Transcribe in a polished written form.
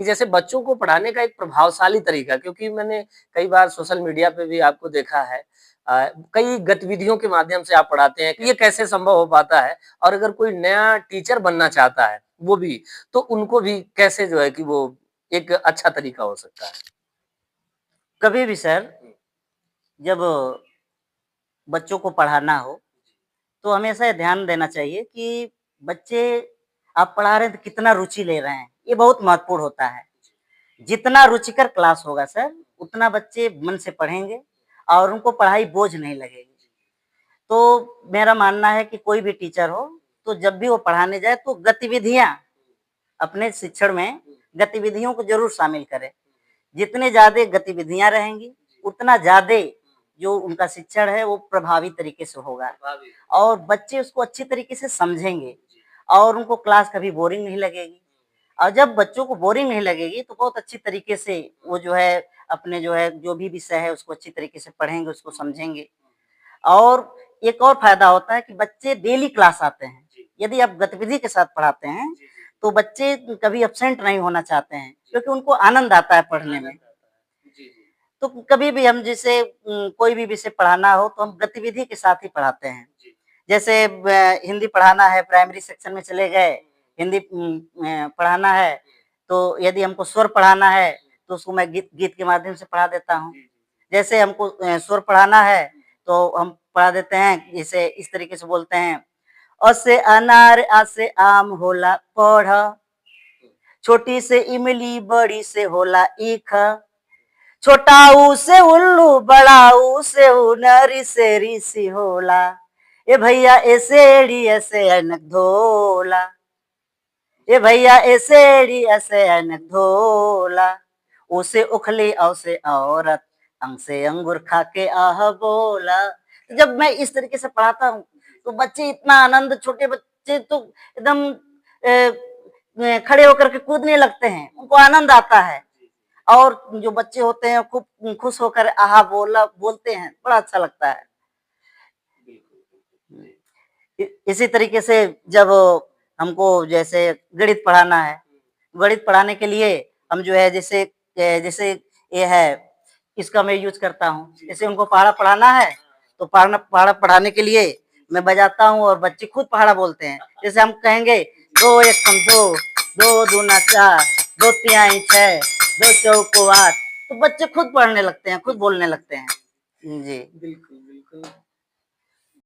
कि जैसे बच्चों को पढ़ाने का एक प्रभावशाली तरीका क्योंकि मैंने कई बार सोशल मीडिया पे भी आपको देखा है कई गतिविधियों के माध्यम से आप पढ़ाते हैं। ये कैसे संभव हो पाता है? और अगर कोई नया टीचर बनना चाहता है, वो भी, तो उनको भी कैसे जो है कि वो एक अच्छा तरीका हो सकता है? कभी भी सर, जब बच्चों को पढ़ाना हो, तो हमेशा ये ध्यान देना चाहिए कि बच्चे आप पढ़ा रहे हैं तो कितना रुचि ले रहे हैं, ये बहुत महत्वपूर्ण होता है। जितना रुचिकर क्लास होगा सर, उतना बच्चे मन से पढ़ेंगे और उनको पढ़ाई बोझ नहीं लगेगी। तो मेरा मानना है कि कोई भी टीचर हो, तो जब भी वो पढ़ाने जाए तो गतिविधियाँ अपने शिक्षण में गतिविधियों को ज़रूर शामिल करें। जितने ज़्यादा गतिविधियाँ रहेंगी, उतना ज़्यादा जो उनका शिक्षण है वो प्रभावी तरीके से होगा और बच्चे उसको अच्छी तरीके से समझेंगे और उनको क्लास कभी बोरिंग नहीं लगेगी। और जब बच्चों को बोरिंग नहीं लगेगी तो बहुत अच्छी तरीके से वो जो है अपने जो है जो भी विषय है उसको अच्छी तरीके से पढ़ेंगे, उसको समझेंगे। और एक और फ़ायदा होता है कि बच्चे डेली क्लास आते हैं। यदि आप गतिविधि के साथ पढ़ाते हैं, तो बच्चे कभी एब्सेंट नहीं होना चाहते हैं, क्योंकि उनको आनंद आता है पढ़ने में। तो कभी भी हम जैसे कोई भी विषय पढ़ाना हो तो हम गतिविधि के साथ ही पढ़ाते हैं। जैसे हिंदी पढ़ाना है, प्राइमरी सेक्शन में चले गए, हिंदी पढ़ाना है, तो यदि हमको स्वर पढ़ाना है, तो उसको मैं गीत गीत के माध्यम से पढ़ा देता हूँ। जैसे हमको स्वर पढ़ाना है, तो हम पढ़ा देते हैं, जैसे इस तरीके से बोलते हैं, अ से अनार, आ से आम होला पढ़, छोटी से इमली, बड़ी से होला ईख, छोटा ऊ से उल्लू, बड़ा ऊ से नरी से ऋषि होला, ए भैया ऐसे एड़ी ऐसे अनक धोला, ए भैया ऐसे एड़ी ऐसे अनक धोला, उसे उखली औ से औरत, अंग से अंगूर खा के आह बोला। तो जब मैं इस तरीके से पढ़ाता हूँ, तो बच्चे इतना आनंद, छोटे बच्चे तो एकदम खड़े होकर के कूदने लगते हैं, उनको आनंद आता है। और जो बच्चे होते हैं खूब खुश होकर आहा बोला बोलते हैं, बड़ा अच्छा लगता है। इसी तरीके से जब हमको जैसे गणित पढ़ाना है, गणित पढ़ाने के लिए हम जो है जैसे ये है, इसका मैं यूज करता हूँ। जैसे उनको पहाड़ा पढ़ाना है, तो पहाड़ा पढ़ाने के लिए मैं बजाता हूँ और बच्चे खुद पहाड़ा बोलते हैं। जैसे हम कहेंगे 2 एकम 2, 2 दूना 4, 2 तिहाई 6, 2 चौको 8, तो बच्चे खुद पढ़ने लगते हैं, खुद बोलने लगते हैं। जी। बिल्कुल, बिल्कुल।